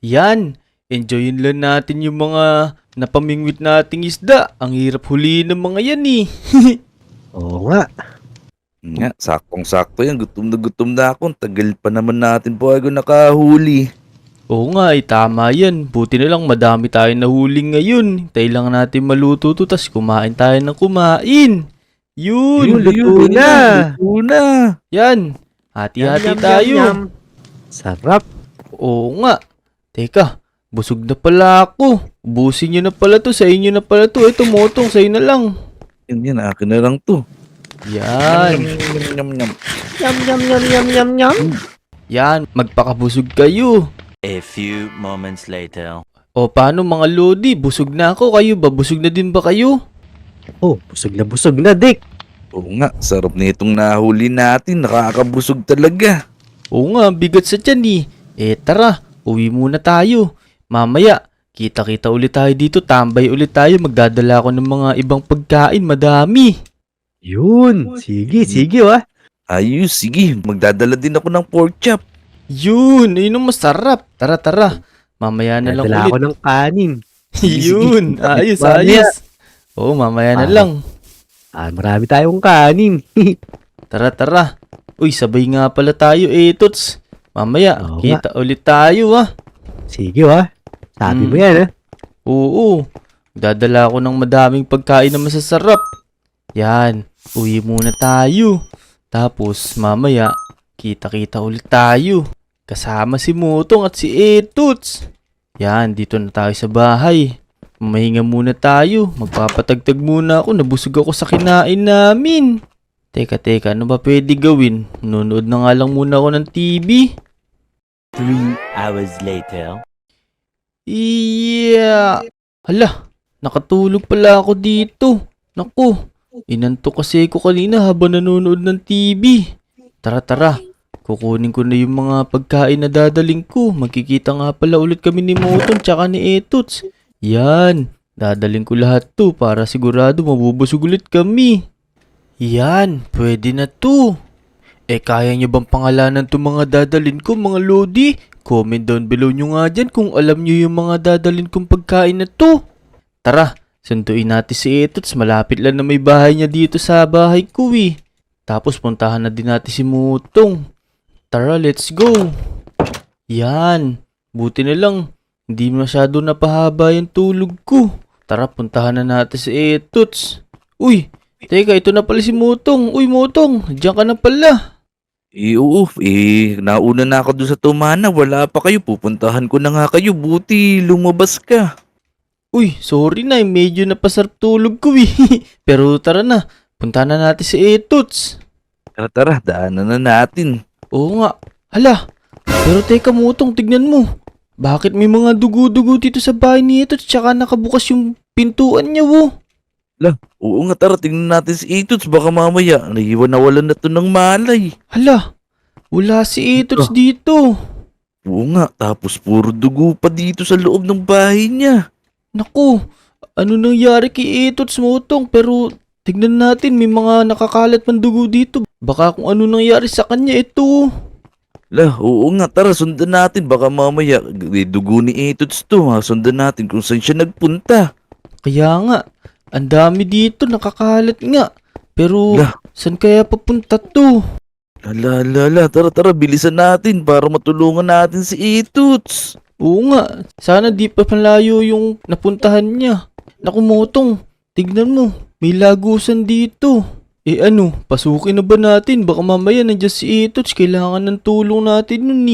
Yan, enjoyin lang natin yung mga napamingwit nating isda. Ang hirap huliin ng mga yan eh. Oo nga. Nga, saktong-sakto yan. Gutom na ako. Ang tagal pa naman natin bago nakahuli. Oo nga, tama yan. Buti na lang madami tayong nahuling ngayon. Hintay lang natin maluto to, tas kumain tayo ng kumain. Yun, luto na. Luto na. yan. Hati-hati Yum, yum, tayo. yum, yum. Sarap. Oo nga. Teka, busog na pala ako. Ubusin nyo na pala to, sa inyo na pala to. Ito, Motong, sa'yo na lang. Yan, akin na lang to. Yan. Yum, yum. Yum, yum, yum, yum, yum, yum. Yan, magpakabusog kayo. A few moments later. O paano mga Lodi? Busog na ako. Kayo ba? Busog na din ba kayo? Oh, busog na, Dick. Oo nga, sarap na itong nahuli natin. Nakakabusog talaga. Oo nga, bigat sa tiyan eh. Tara, uwi muna tayo. Mamaya, kita-kita ulit tayo dito. Tambay ulit tayo. Magdadala ako ng mga ibang pagkain. Madami. Yun. Sige, wah. Ayos, sige. Magdadala din ako ng pork chop. Yun, yun ang masarap. Tara. Mamaya na lang Nadala ulit. ako ng kanin. Yun, ayos, Mamaya. ayos. Oo, mamaya na lang. Marami tayong kanin. Tara. Uy, sabay nga pala tayo Tots. Mamaya, Oo kita ulit tayo Sige, wah. Sabi mo yan, ha? Oo, dadala ako ng madaming pagkain na masasarap. Yan, uwi muna tayo. Tapos, mamaya, kita-kita ulit tayo. Kasama si Motong at si Tots. Yan, dito na tayo sa bahay. Mahinga muna tayo. Magpapatagtag muna ako. Nabusog ako sa kinain namin. Teka, ano ba pwede gawin? Nunood na nga lang muna ako ng TV. 3 hours later. Iya. Hala, nakatulog pala ako dito. Naku, inantok kasi ko kanina habang nanonood ng TV. Tara. Kukunin ko na yung mga pagkain na dadaling ko. Magkikita nga pala ulit kami ni Motong tsaka ni Tots. Yan, dadaling ko lahat to para sigurado mabubusog ulit kami. Yan, pwede na to. Kaya nyo bang pangalanan to mga dadalin ko mga Lodi? Comment down below nyo nga dyan kung alam nyo yung mga dadalin kong pagkain na to. Tara, sunduin natin si Tots. Malapit lang na may bahay niya dito sa bahay ko Tapos puntahan na din natin si Motong. Tara, let's go. Yan, buti na lang. Hindi masyado napahaba yung tulog ko. Tara, puntahan na natin si Tots. Uy, teka, ito na pala si Motong. Uy, Motong, diyan ka na pala. Oo. Nauna na ako doon sa tumana. Wala pa kayo. Pupuntahan ko na nga kayo. Buti, lumabas ka. Uy, sorry na, medyo napasarap tulog ko Pero tara na, puntahan na natin si Tots. Tara, daanan na natin. Oo nga. Hala, pero teka Motong, tignan mo. Bakit may mga dugo-dugo dito sa bahay ni Tots tsaka nakabukas yung pintuan niya Oo nga, tara, tingnan natin si Itots. Baka mamaya, nawalan na to ng malay. Hala, wala si Tots dito. Oo nga, tapos puro dugo pa dito sa loob ng bahay niya. Naku, ano nangyari kay Tots Motong? Pero tignan natin, may mga nakakalat man dugo dito. Baka kung ano nangyari sa kanya ito. Oo nga, tara, sundan natin. Baka mamaya, dugo ni Itots to. Sundan natin kung saan siya nagpunta. Kaya nga, ang dami dito, nakakalat nga. Pero, saan kaya papunta to? Tara, bilisan natin para matulungan natin si Itots. Oo nga, sana di pa malayo yung napuntahan niya. Naku Motong, tignan mo, may lagusan dito. Pasukin na ba natin? Baka mamaya nandiyan si Itots, kailangan ng tulong natin nun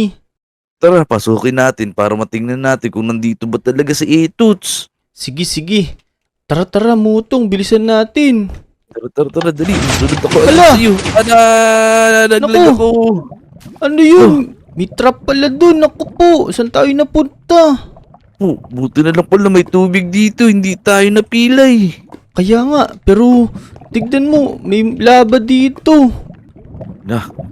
Tara, pasukin natin para matingnan natin kung nandito ba talaga si Itots. Sige. Tara Motong, bilisan natin. Tara, dali. Sunod ako Hala! sa'yo. Naglag Naku! ako. Ano yun? May trap pala dun. Naku po, saan tayo napunta? Buti na lang pala may tubig dito. Hindi tayo napilay. Kaya nga, pero tignan mo, may laba dito.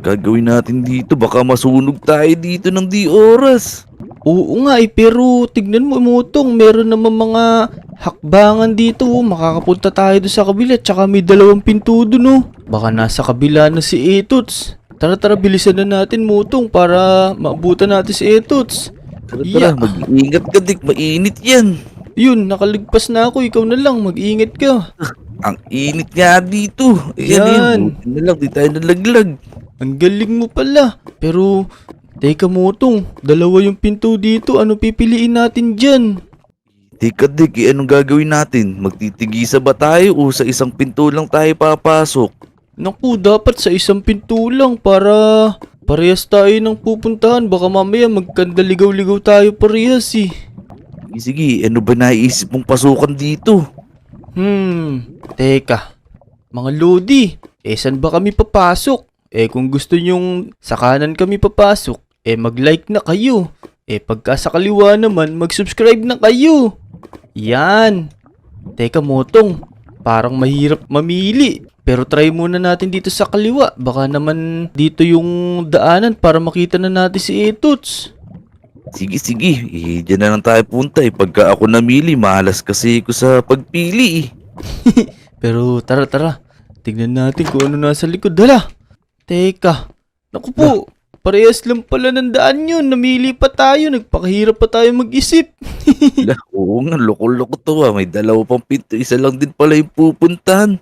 Gagawin natin dito. Baka masunog tayo dito ng di oras. Oo nga pero tignan mo Motong, meron naman mga hakbangan dito makakapunta tayo doon sa kabila, tsaka may 2 pinto doon Baka nasa kabila na si Itots. Tara, bilisan na natin Motong para maabutan natin si Itots. Tara, Yeah. mag-iingat ka, Dik. Mainit yan. Yun, nakaligpas na ako. Ikaw na lang, mag-ingat ka. Ang init nga dito. Ayan, Yan. buti na lang, di tayo nalaglag. Ang galing mo pala. Pero, teka Motong, dalawa yung pinto dito. Ano pipiliin natin dyan? Teka, Dik, anong gagawin natin? Magtitigisa ba tayo o sa isang pinto lang tayo papasok? Naku, dapat sa isang pinto lang para parehas tayo ng pupuntahan. Baka mamaya magkandaligaw-ligaw tayo parehas eh. Sige, ano ba naiisip mong pasukan dito? Teka. Mga Lodi, saan ba kami papasok? Kung gusto nyong sa kanan kami papasok, mag-like na kayo. Pagka sa kaliwa naman, mag-subscribe na kayo. Yan. Teka Motong, parang mahirap mamili. Pero try muna natin dito sa kaliwa. Baka naman dito yung daanan para makita na natin si Etots. Sige. Diyan na lang tayo punta. Pagka ako namili, malas kasi ko sa pagpili. Pero tara. Tignan natin kung ano nasa likod. Hala! Teka. Naku po. Parehas lang pala ng daan yun. Namili pa tayo. Nagpakahirap pa tayo mag-isip. Oo nga, loko-loko to ah. May dalawa pang pinto. Isa lang din pala yung pupuntahan.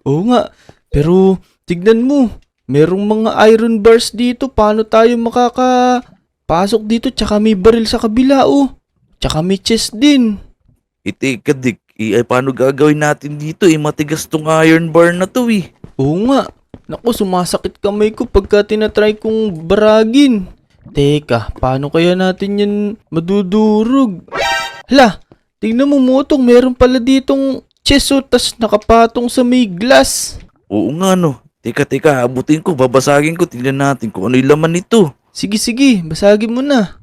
Oo nga. Pero tignan mo. Merong mga iron bars dito. Paano tayo makakapasok dito? Tsaka may baril sa kabila oh. Tsaka may chest din. Teka, Dik. Paano gagawin natin dito? Matigas tong iron bar na to eh. Oo nga. Naku, sumasakit kamay ko pagka tinatry kong baragin. Teka, paano kaya natin yan madudurog? Hala, tingnan mo Motong, meron pala ditong cheso tas nakapatong sa may glass. Oo nga no. Teka, abutin ko, babasagin ko, tingnan natin kung ano yung laman nito. Sige, basagin mo na.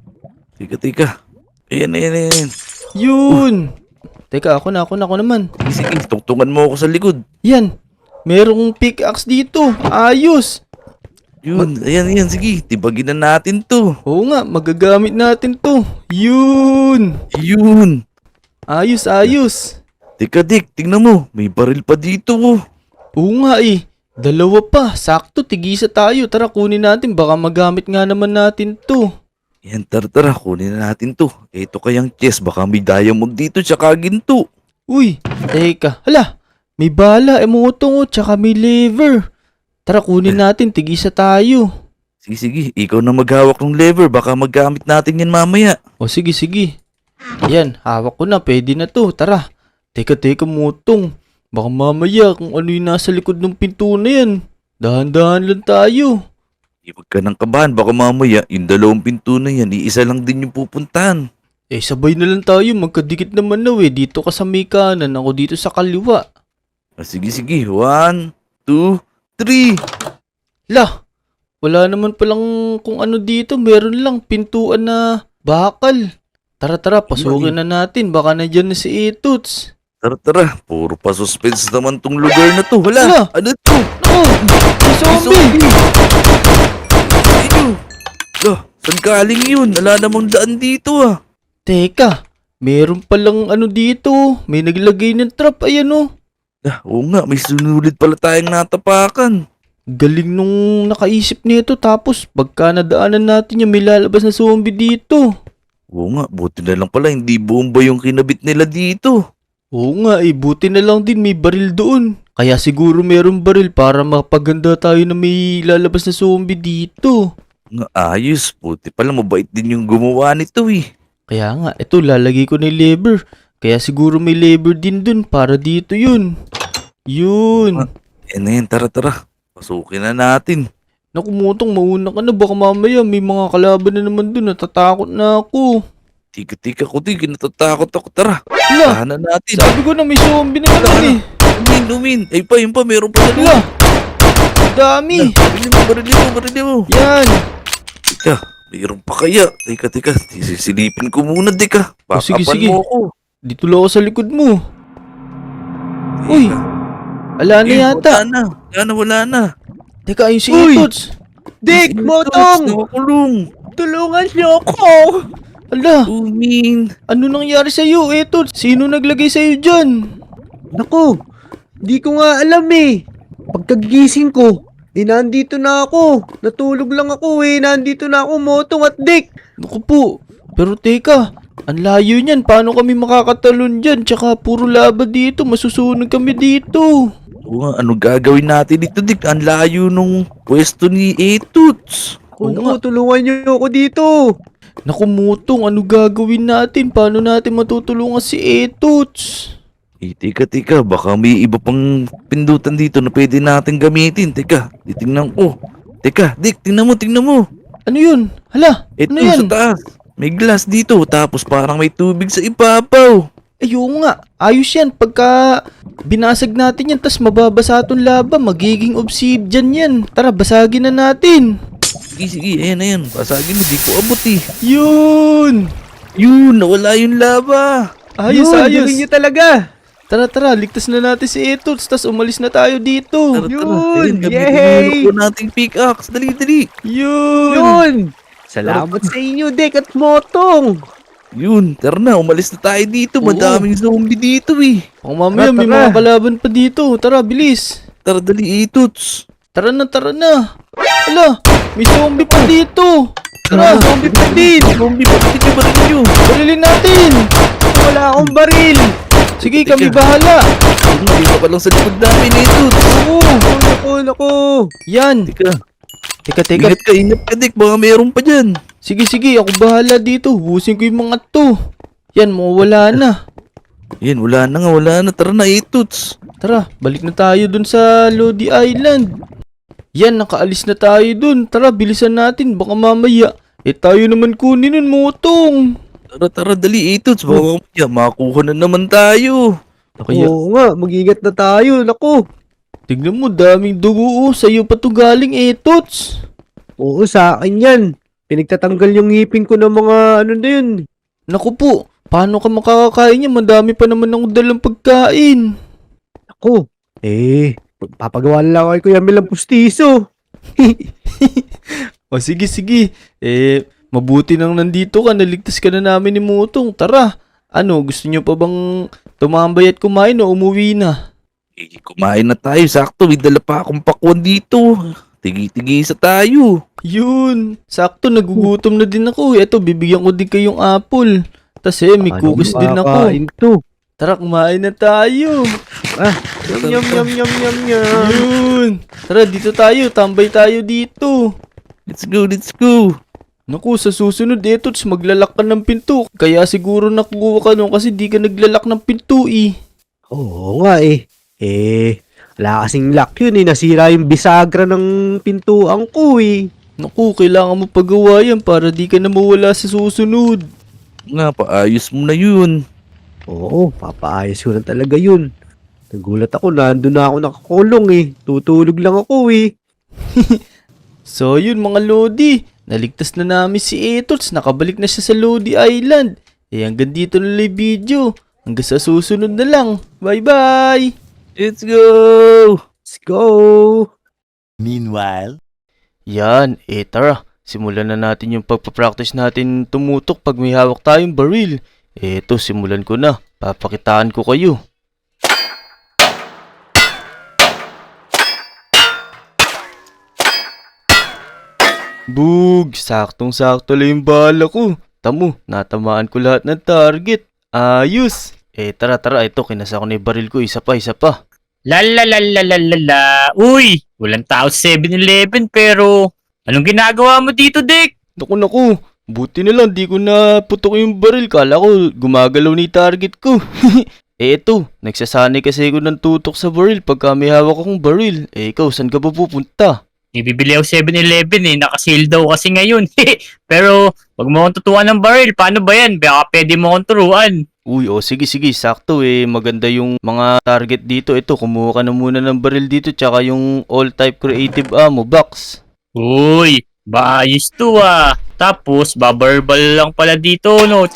Teka. Ayan. Yun. Teka, ako naman. Sige, tungtungan mo ako sa likod. Yan, merong pickaxe dito. Ayos. Yun, ayan, sige, tibagin na natin to. Oo nga, magagamit natin to. Yun. Ayos. Teka, Dik, tingnan mo, may baril pa dito oh. Oo nga dalawa pa. Sakto, tigisa tayo. Tara, kunin natin. Baka magamit nga naman natin to. Yan, tara, kunin na natin to. Ito kayang chest, baka may diamond dito tsaka ginto. Uy, teka. Hala, may bala, Motong, tsaka may lever. Tara, kunin natin. Tigisa tayo. Sige, ikaw na maghawak ng lever, baka magamit natin yan mamaya. O, sige. Ayan, hawak ko na. Pwede na to. Tara. Teka, Motong. Baka mamaya kung ano yung nasa likod ng pinto na yan. Dahan-dahan lang tayo. Huwag ka ng kabahan, baka mamaya yung dalawang pinto na yan, iisa lang din yung pupuntahan. Sabay na lang tayo. Magkadikit naman na Dito ka sa may kanan. Ako dito sa kaliwa. Sige, 1, 2, 3. Lah, wala naman palang kung ano dito. Meron lang pintuan na bakal. Tara, pasukin na natin. Baka nandyan na si Etots. Tara, puro pa suspense naman tong lugar na to. Hala! Hala, ano to? May zombie! Saan galing yun? Wala namang daan dito ah. Teka, meron palang ano dito. May naglagay ng trap. Ayan oh. Oo nga, may sunulit pala tayong natapakan. Galing nung nakaisip nito. Tapos pagka nadaanan natin yung may lalabas na zombie dito. Oo nga, buti na lang pala hindi bomba yung kinabit nila dito. Oo nga buti na lang din may baril doon. Kaya siguro meron baril para mapaganda tayo na may lalabas na zombie dito. Nga ayos, buti pala mabait din yung gumawa nito eh. Kaya nga, ito lalagay ko na yung lever. Kaya siguro may lever din dun para dito yun. Yun. Yan, tara. Pasukin na natin. Naku Motong, mauna ka na. Baka mamaya may mga kalaban na naman dun. Natatakot na ako. Tika ko din, natatakot ako. Tara, Hala, tahanan natin. sabi ko na may zombie na naman Lumin. Ay pa, yun pa, meron pa na Hala, dami. Barilin mo. Yan. Teka, mayroon pa kaya. Teka, sisilipin ko muna, Tika. Sige. Bakapan mo ako. Dito lang ako sa likod mo. Uy, Teka. ala na yata. Wala na. Teka, ayun si Uy! Etots. Dik, Motong! Nakakulong. Tulungan niyo ako! Ala, Lumin. ano nangyari sa'yo, Etots? Sino naglagay sa'yo dyan? Naku, di ko nga alam eh. Pagkagising ko, nandito na ako. Natulog lang ako nandito na ako, Motong at Dik. Naku po, Pero teka, ang layo niyan. Paano kami makakatalon dyan? Tsaka puro laba dito. Masusunog kami dito. Oo nga, ano gagawin natin dito, Dik? Ang layo nung pwesto ni Etuts. Oo Kung nga. tulungan niyo ako dito. Naku, Mutong, ano gagawin natin? Paano natin matutulungan si Etuts? Tika, baka may iba pang pindutan dito na pwede natin gamitin. Teka, titingnan ko. Teka, Dik, tingnan mo. Ano yun? Hala, Ito ano yan? sa taas. May glass dito, tapos parang may tubig sa ibabaw. Ayun nga, ayos yan. Pagka binasag natin yan, tas mababasa itong laba, magiging obsidian yan. Tara, basagin na natin. Sige, ayan. Pasagin mo, di ko abot eh. Yun! Yun, nawala yung lava. Ayos, Yun, ayos. gawin niyo talaga. Tara, ligtas na natin si Etuts, tas umalis na tayo dito. Tara, Yun, Ayun, yay! gamitin mo nating pickaxe. Dali. Yun! Yun. Salamat sa inyo, Dek at Motong. Yun, tara na, umalis na tayo dito. Oo. Madaming zombie dito eh. Pang mamaya, may Tara. mga kalaban pa dito. Tara, bilis. Tara, dali, Etuts. Tara na. Hala, may zombie pa dito. Tara, Zombie pa din. Zombie, bakit yung baril nyo? barilin natin. Wala akong baril. Sige, kami Teka. bahala. Hindi ka pa lang sa likod namin, Etuts. Oo, Naku. yan. Teka, Teka. ingat ka, Dik. Baka meron pa dyan. Sige, ako bahala dito. Hubusin ko yung mga to. Yan, mawala na. Yan, wala na. Tara na, Etuts. Tara, balik na tayo dun sa Lodi Island. Yan, nakaalis na tayo dun. Tara, bilisan natin. Baka mamaya, tayo naman kunin nun, Motong. Tara, dali, Etuts. Baka mamaya, makuha na naman tayo. Kaya, Oo nga, mag-ingat na tayo. Naku. tignan mo, daming dugo. Sa'yo pa to galing, Tots. Oo, sa akin yan. Pinagtatanggal yung ngipin ko ng mga ano na yun. Naku po, paano ka makakakain niya? Madami pa naman akong dalang pagkain. Ako. Papagawa lang ako kay Kuya Mel ng pustiso. O sige. Mabuti nang nandito ka. Naligtas ka na namin ni Mutong. Tara, gusto niyo pa bang tumambay at kumain o umuwi na? Kumain na tayo. Sakto, may dala pa akong pakwan dito. Tigi-tigisa tayo. Yun, sakto nagugutom na din ako. Eto, bibigyan ko din kayong apple. Tas may cookies din ako. Makakain to? Tara, kumain na tayo. Yum. Yun. Tara, dito tayo. Tambay tayo dito. Let's go. Naku, sa susunod Tots, maglalak ka ng pinto. Kaya siguro nakuha ka nun kasi di ka naglalak ng pinto eh. Oo nga wala kasing lock yun nasira yung bisagra ng pintuan ko Naku, kailangan mo pagawa yan para di ka na mawala sa susunod. Nga, paayos mo na yun. Oo, papaayos ko na talaga yun. Nagulat ako, nandun na ako nakakulong tutulog lang ako So yun mga Lodi, naligtas na namin si Etots, nakabalik na siya sa Lodi Island. Hanggang dito na lang yung video. Hanggang sa susunod na lang. Bye! Let's go! Let's go! Meanwhile, Yan, tara. Simulan na natin yung pagpapractice natin tumutok pag may hawak tayong baril. Eto, simulan ko na. Papakitaan ko kayo. Bug! Saktong-sakto lang yung bala ko. Tamo, natamaan ko lahat ng target. Ayos! Tara. Ito, kinasa ko na yung baril ko. Isa pa. Lalalalalalalala. Uy, walang tao sa 7-Eleven pero anong ginagawa mo dito, Dick? Naku. Buti na lang, di ko na putok yung baril. Kala ko, gumagalaw ni target ko. Eto, nagsasanay kasi ako ng tutok sa baril pagka may hawak akong baril. Ikaw, saan ka ba pupunta? Ibibili ako 7-Eleven nakasale daw kasi ngayon. Pero, wag mo akong tutuan ng baril. Paano ba yan? Baka pwede mo akong turuan. Uy, sige, sakto maganda yung mga target dito. Ito, kumuha ka na muna ng baril dito tsaka yung all-type creative ammo box. Uy, bayos to Tapos, babarbal lang pala dito, no?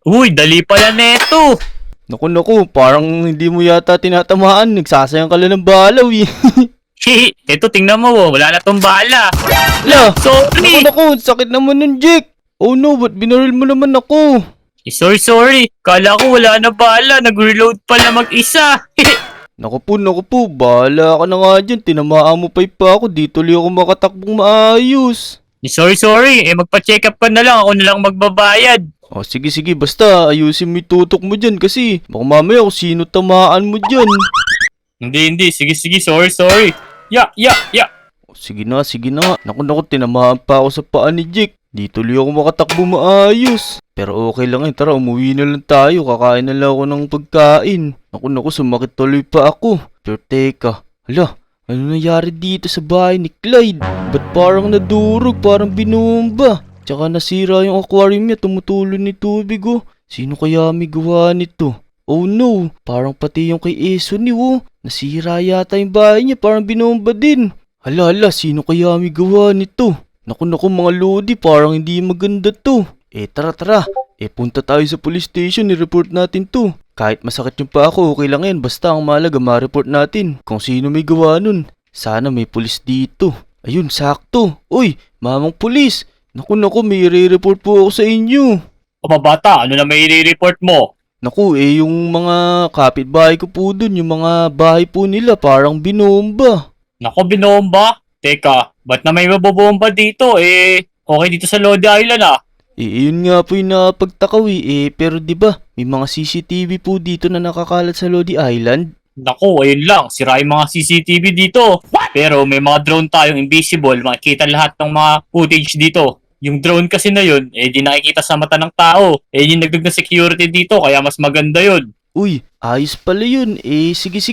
Uy, dali pala neto. Naku, parang hindi mo yata tinatamaan. Nagsasayang ka lang ng balaw eh. Eto, tingnan mo, wala na tong bala. La, Sorry. naku, sakit naman nun, Jake. Oh no, ba't binaril mo naman ako? Sorry. Kala ko wala na bala. Nag-reload pala mag-isa. Naku po, bahala ka na nga dyan. Tinamaan mo pa ako. Di tuloy ako makatakbong maayos. Sorry. Magpa-check up ka na lang. Ako na lang magbabayad. O sige, basta ayusin mo yung tutok mo dyan kasi baka mamaya kung sino tamaan mo dyan. Hindi. Sige. Sorry. Ya. O, sige na nga. Naku, tinamaan pa ako sa paa ni Jake. Di tuloy ako makatakbo maayos. Pero okay lang tara umuwi na lang tayo. Kakain na lang ako ng pagkain. Naku, sumakit tuloy pa ako. Pero teka, hala, ano nangyari dito sa bahay ni Clyde? Ba't parang nadurog, parang binumba? Tsaka nasira yung aquarium niya, tumutulo ni tubig oh. Sino kaya may gawa nito? Oh no, parang pati yung kay Esoni oh. Nasira yata yung bahay niya, parang binomba din. Hala, sino kaya may gawa nito? Naku mga lodi, parang hindi maganda to. Tara. Punta tayo sa police station, i-report natin to. Kahit masakit yung pa ako, okay lang yan. Basta ang mahalaga, ma-report natin kung sino may gawa nun. Sana may pulis dito. Ayun, sakto. Uy, mamang pulis. Naku, may i-report po ako sa inyo. O bata, ano na may i-report mo? Naku, yung mga kapitbahay ko po dun, yung mga bahay po nila parang binomba. Nako, binomba? Teka, ba't na may mabobomba dito? Okay dito sa Lodi Island ah. Yun nga po yung napagtakaw pero di ba may mga CCTV po dito na nakakalat sa Lodi Island? Nako, ayun lang. Sira yung mga CCTV dito. Pero may mga drone tayong invisible. Makikita lahat ng mga footage dito. Yung drone kasi na yun, di nakikita sa mata ng tao. Yung nagdag na security dito, kaya mas maganda yun. Uy, ayos pala yun. Sige.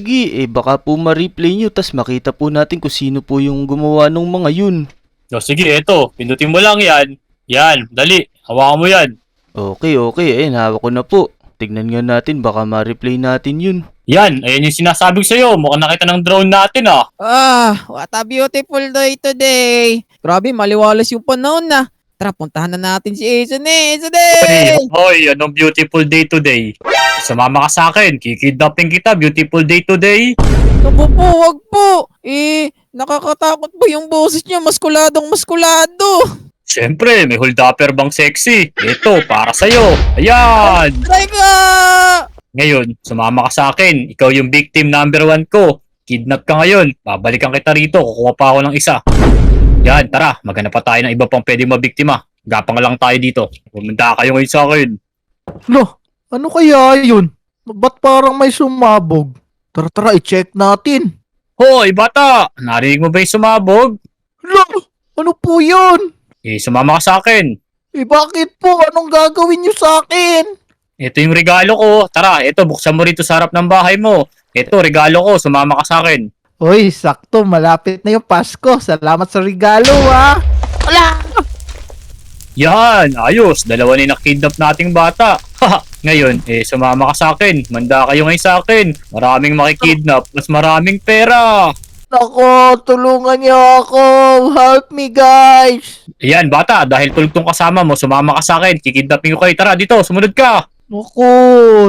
Baka po ma-replay nyo tas makita po natin kung sino po yung gumawa ng mga yun. O sige, eto. Pindutin mo lang yan. Yan, dali. Hawakan mo yan. Okay. Hawak ko na po. Tignan nga natin, baka ma-replay natin yun. Yan, ayan yung sinasabi ko sa'yo. Mukhang nakita ng drone natin ah. What a beautiful day today. Grabe, maliwalas yung panahon na. Tara, puntahan na natin si Ason Hoy, anong beautiful day today? Sumama ka sa akin. Kikidnapping kita. Beautiful day today. Naku po, wag po. Nakakatakot po yung boses niya. Maskuladong maskulado. Siyempre, may holdupper bang sexy? Ito, para sa'yo. Ayan! Try ka! Ngayon, sumama ka sa akin. Ikaw yung victim number 1 ko. Kidnap ka ngayon. Babalikan kita rito. Kukuha pa ako ng isa. Yan, tara. Maghanap pa tayo ng iba pang pwedeng mabiktima. Gapang lang tayo dito. Pumunta kayo ngayon sa akin. Lo, ano kaya yun? Ba't parang may sumabog? Tara, i-check natin. Hoy, bata! Narinig mo ba yung sumabog? Lo, ano po yun? Sumama ka sa akin. Bakit po? Anong gagawin niyo sa akin? Ito yung regalo ko. Tara, ito, buksan mo rito sa harap ng bahay mo. Ito, regalo ko. Sumama ka sa akin. Hoy, sakto. Malapit na yung Pasko. Salamat sa regalo, ha? Ala! Yan, ayos. Dalawa na yung nakidnap nating bata. Ngayon, sumama ka sa akin. Manda kayo ngayon sa akin. Maraming makikidnap. Mas maraming pera. Nako, tulungan niyo ako. Help me, guys. Ayan, bata. Dahil tulog tong kasama mo, sumama ka sa akin. Kikidnapin ko kayo. Tara, dito. Sumunod ka. Naku,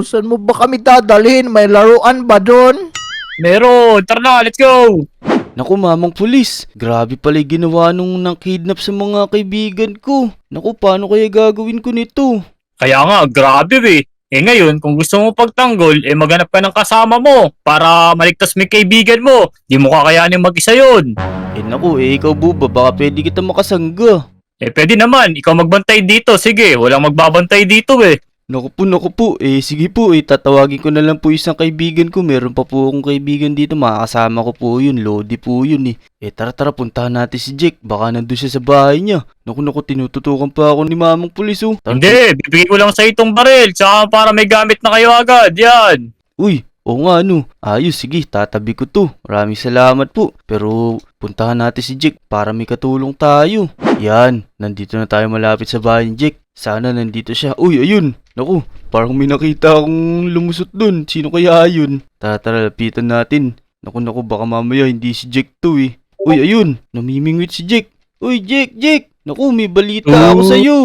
saan mo ba kami dadalhin? May laruan ba doon? Meron. Tara na, let's go. Naku, mamang pulis. Grabe pala yung ginawa nung nakidnap sa mga kaibigan ko. Naku, paano kaya gagawin ko nito? Kaya nga, grabe eh. Ngayon, kung gusto mo pagtanggol, maghanap ka ng kasama mo para maligtas may kaibigan mo. Di mo kakayanin mag-isa yun. Naku, ikaw buba, baka pwede kita makasangga. Pwede naman. Ikaw magbantay dito. Sige, walang magbabantay dito eh. Naku po. Sige po, tatawagin ko na lang po isang kaibigan ko. Meron pa po akong kaibigan dito. Makakasama ko po yun. Lodi po yun eh. Tara, puntahan natin si Jake. Baka nandun siya sa bahay niya. Naku, tinututukan pa ako ni mamang pulis oh. Hindi, bibigay ko lang sa itong baril. Tsaka para may gamit na kayo agad. Yan. Uy, oo nga Ayos, sige, tatabi ko to. Maraming salamat po. Pero puntahan natin si Jake para may katulong tayo. Yan, nandito na tayo malapit sa bahay ni Jake. Sana nandito siya. Uy, ayun. Naku, parang may nakita akong lumusot dun. Sino kaya yun? Tara, lapitan natin. Naku, baka mamaya hindi si Jake to eh. Uy, ayun. Namimingwit si Jake. Uy, Jake. Naku, may balita ako sa'yo.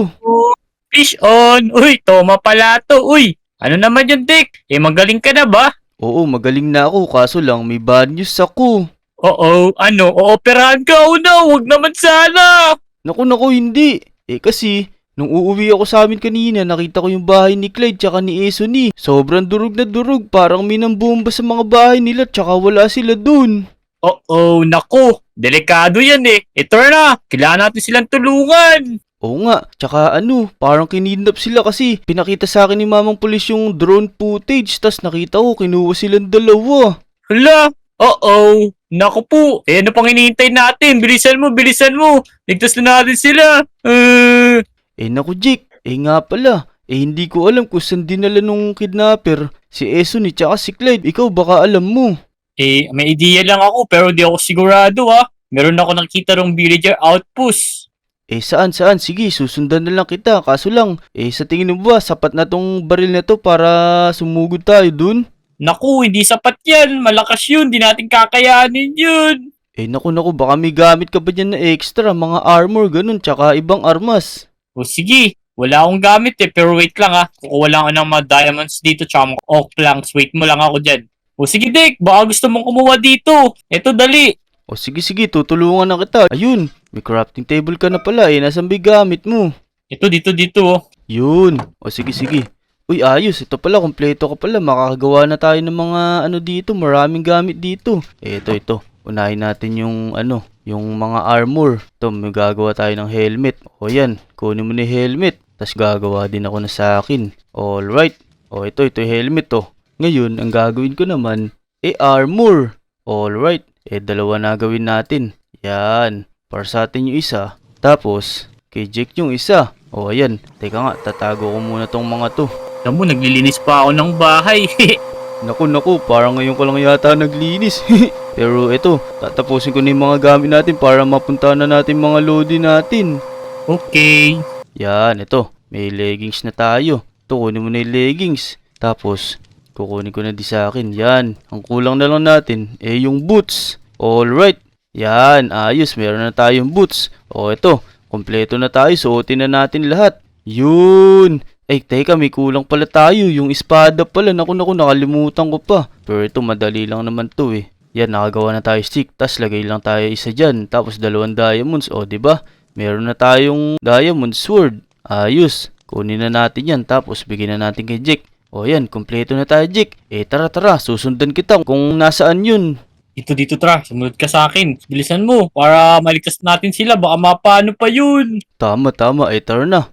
Fish on. Uy, toma pala to. Uy, ano naman yung Dick? Magaling ka na ba? Oo, magaling na ako. Kaso lang, may bad news ako. Oo, ano? Ooperahan ka una. Huwag naman sana. Naku, hindi. Kasi, nung uuwi ako sa amin kanina, nakita ko yung bahay ni Clyde tsaka ni Esoni. Sobrang durog na durog. Parang may nambomba sa mga bahay nila tsaka wala sila dun. Oh, naku. Delikado yan eh. Ito na. Kailangan natin silang tulungan. Oo nga, tsaka parang kinidnap sila kasi pinakita sa akin ni mamang pulis yung drone footage, tas nakita ko kinuha silang dalawa. Hala. Naku po. Ano pang hinihintay natin? Bilisan mo, bilisan mo. Ligtas na natin sila. Naku Jake, nga pala, hindi ko alam kung saan dinala nung kidnapper, si Eson tsaka si Clyde, ikaw baka alam mo. May idea lang ako pero di ako sigurado ha. Meron ako nakita ng villager outpost. Saan? Sige, susundan na lang kita. Kaso lang, sa tingin mo ba, sapat na tong baril na to para sumugod tayo dun? Naku, hindi sapat yan. Malakas yun. Di natin kakayanin yun. Naku, baka may gamit ka ba dyan na extra, mga armor, ganun, tsaka ibang armas. O sige, wala akong gamit pero wait lang ha. Kukuha lang ako ng mga diamonds dito tsaka mga oak planks. Wait mo lang ako dyan. O sige Dick, baka gusto mong kumuha dito. Eto, dali. Sige, tutulungan na kita. Ayun, may crafting table ka na pala, nasan ba yung gamit mo? Ito, dito. Yun. Sige. Uy, ayos. Ito pala, kompleto ka pala. Makakagawa na tayo ng mga dito. Maraming gamit dito. Ito. Unahin natin yung yung mga armor. Ito, may gagawa tayo ng helmet. O yan, kunin mo na yung helmet. Tapos gagawa din ako na sa akin. Alright. Ito yung helmet to. Ngayon, ang gagawin ko naman, armor. Alright. Dalawa na gawin natin. Yan. Para sa atin yung isa. Tapos, kay Jake yung isa. Ayan. Teka nga, tatago ko muna tong mga to. Alam mo, naglilinis pa ako ng bahay. Naku, parang ngayon ko lang yata naglinis. Pero ito, tatapusin ko na yung mga gamit natin para mapunta na natin mga lodi natin. Okay. Yan, ito. May leggings na tayo. Ito, kunin mo na yung leggings. Tapos, kukunin ko na di sa akin. Yan. Ang kulang na lang natin, yung boots. Alright. Yan, ayos. Meron na tayong boots. Ito. Kompleto na tayo. Suotin na natin lahat. Yun. Teka, may kulang pala tayo. Yung espada pala. Naku, nakalimutan ko pa. Pero ito, madali lang naman to Yan, nakagawa na tayo stick. Tapos, lagay lang tayo isa dyan. Tapos, 2 diamonds. Diba? Meron na tayong diamond sword. Ayos. Kunin na natin yan. Tapos, bigyan na natin kay Jake. Yan, kompleto na tayo, Jake. Tara. Susundan kita kung nasaan yun. Dito, tara. Sumunod ka sa akin. Bilisan mo para maligtas natin sila. Baka mapano pa yun. Tama. Tara na.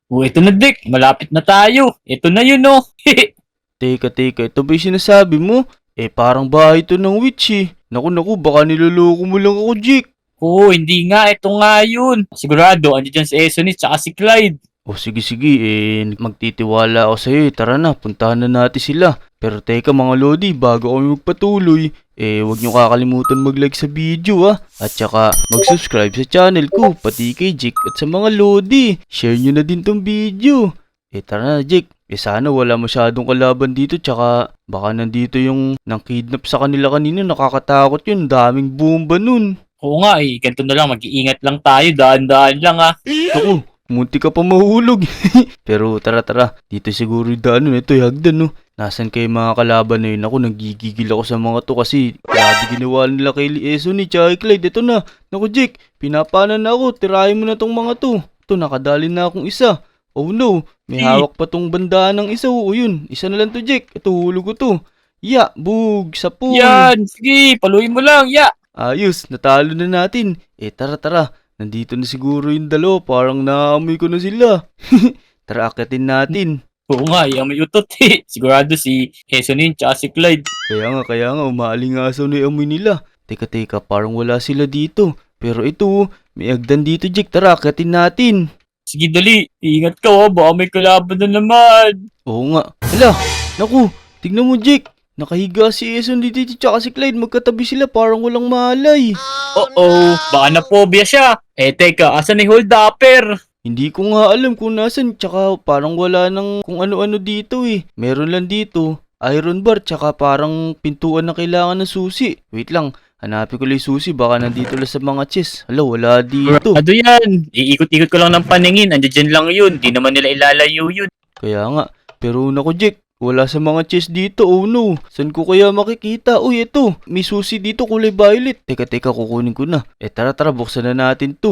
Ito na, Dick. Malapit na tayo. Ito na yun, oh. Teka. Ito ba yung sinasabi mo? Parang bahay to ng witch Naku, baka niloloko mo lang ako, Jake. Oo, hindi nga. Ito nga yun. Sigurado, andyan si Esonis tsaka si Clyde. Sige. Magtitiwala ako sa'yo. Tara na, puntahan na natin sila. Pero teka mga lodi, bago kami magpatuloy, huwag nyo kakalimutan mag-like sa video At saka mag-subscribe sa channel ko, pati kay Jake at sa mga lodi. Share nyo na din tong video. Tara na Jake. Sana wala masyadong kalaban dito, tsaka baka nandito yung nang kidnap sa kanila kanina. Nakakatakot yun, daming bomba nun. Oo nga ganito na lang. Mag-iingat lang tayo. Daan-daan lang Ako, munti ka pa mahulog. Pero tara. Dito siguro yung daan ito yung hagdan Nasaan kayo mga kalaban na yun? Ako, nagigigil ako sa mga to kasi grabe ginawa nila kay Eson tsaka Clyde. Ito na. Naku Jake, pinapanan na ako. Tirahin mo na tong mga to. Ito, nakadali na akong isa. Oh no, may hawak pa tong bandaan ng isa. Yun, isa na lang to Jake. Ito, hulog ko to. Bug, sapul. Yan, sige, paluin mo lang, Ayos, natalo na natin. Tara. Nandito na siguro yung dalawa. Parang naamoy ko na sila. Tara, akitin natin. Oo nga, may utot Sigurado si Esonin tsaka si Clyde. Kaya nga, umaalingasaw na yung amoy nila. Teka, parang wala sila dito. Pero ito, may agdan dito, Jake. Tara, akitin natin. Sige, dali. Ingat ka, baka may kalaban na naman. Oo nga. Hala, naku, tignan mo, Jake. Nakahiga si Eson dito tsaka si Clyde. Magkatabi sila, parang walang malay. Baka na-phobia siya. Teka, asan ni Holdapper? Hindi ko nga alam kung nasan, tsaka parang wala nang kung ano-ano dito Meron lang dito, iron bar, tsaka parang pintuan na kailangan ng susi. Wait lang, hanapin ko lang yung susi, baka nandito lang sa mga chest. Hala, wala dito. Ano yan? Iikot-ikot ko lang ng paningin, andyan lang yun. Di naman nila ilalayo yun. Kaya nga, pero naku Jake, wala sa mga chest dito, oh no. Saan ko kaya makikita? Uy, ito, may susi dito kulay violet. Teka, kukunin ko na. Tara, buksan na natin to.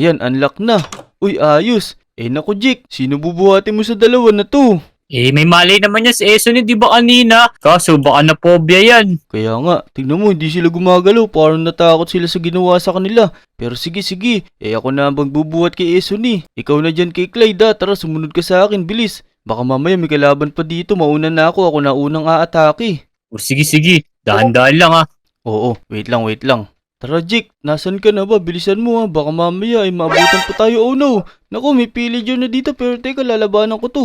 Ayan, unlock na. Uy, ayos. Naku Jake, sino bubuhatin mo sa dalawa na to? May mali naman yan si Eson, di ba kanina? Kaso baka na-phobia yan. Kaya nga, tignan mo, hindi sila gumagalaw. Parang natakot sila sa ginawa sa kanila. Pero sige, ako na ang magbubuhat kay Eson eh. Ikaw na dyan kay Clyde ha. Tara, sumunod ka sa akin, bilis. Baka mamaya may kalaban pa dito, mauna na ako na unang aatake. O sige, dahan-dahan lang ha. Oo, wait lang. Tara Jake, nasan ka na ba? Bilisan mo ha, baka mamaya ay maabutan pa tayo. Oh no, naku may pillager na dito pero teka lalabanan ko to.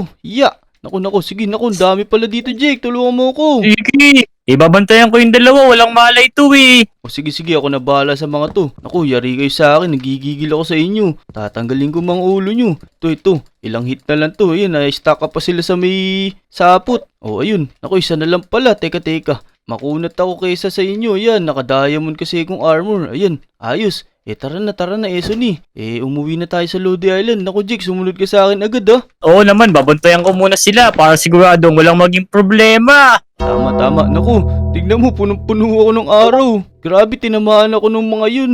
Naku, sige naku, ang dami pala dito Jake, tulungan mo ako. Sige, babantayan ko yung dalawa, walang malay to eh. O sige, ako na bahala sa mga to. Naku, yari kayo sa akin, nagigigil ako sa inyo. Tatanggalin ko mga ulo nyo. Ito, ilang hit na lang to. Ayun, na-stack up pa sila sa may sapot. O ayun, naku, isa na lang pala. Teka. Makunat ako kaysa sa inyo. Yan, naka-diamond kasi akong armor. Ayan, ayos. Tara na, Eson eh. Umuwi na tayo sa Lodi Island. Naku, Jake, sumunod ka sa akin agad ah. Oo naman, babantayan ko muna sila para siguradong walang maging problema. Tama. Naku, tignan mo, punong-puno ako ng araw. Grabe, tinamaan ako ng mga yun.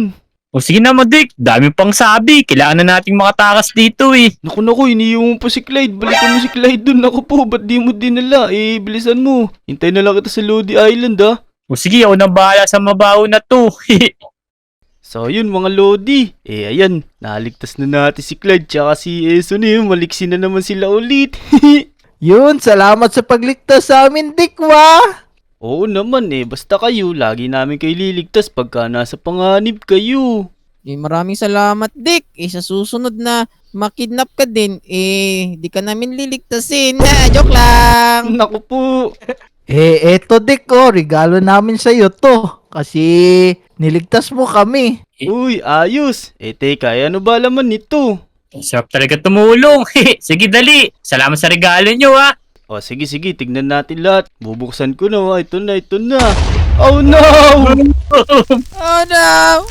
O sige na Dick, dami pang sabi. Kailangan na nating makatakas dito eh. Naku, iniiwan mo pa si Clyde. Balikan mo si Clyde dun. Naku po, ba't di mo dinala? Bilisan mo. Hintay na lang kita sa Lodi Island ah. O sige, ako nang bahala sa mabaho na to. So yun mga Lodi. Ayan, naligtas na natin si Clyde tsaka si Eson eh. Maliksi na naman sila ulit. Yun, salamat sa pagligtas sa amin, Dikwa. Oo naman basta kayo, lagi namin kayo liligtas pagka nasa panganib kayo. Maraming salamat, Dick. Sa susunod na makidnap ka din, di ka namin liligtasin. Joke lang. Naku po. Eto, Dick, regalo namin sa'yo to. Kasi niligtas mo kami. Uy, ayos. Teka, ano ba laman nito? Sarap talaga tumulong. Sige, dali. Salamat sa regalo nyo ha. O sige, tignan natin lahat. Bubuksan ko na. Ito na. Oh no! Oh no!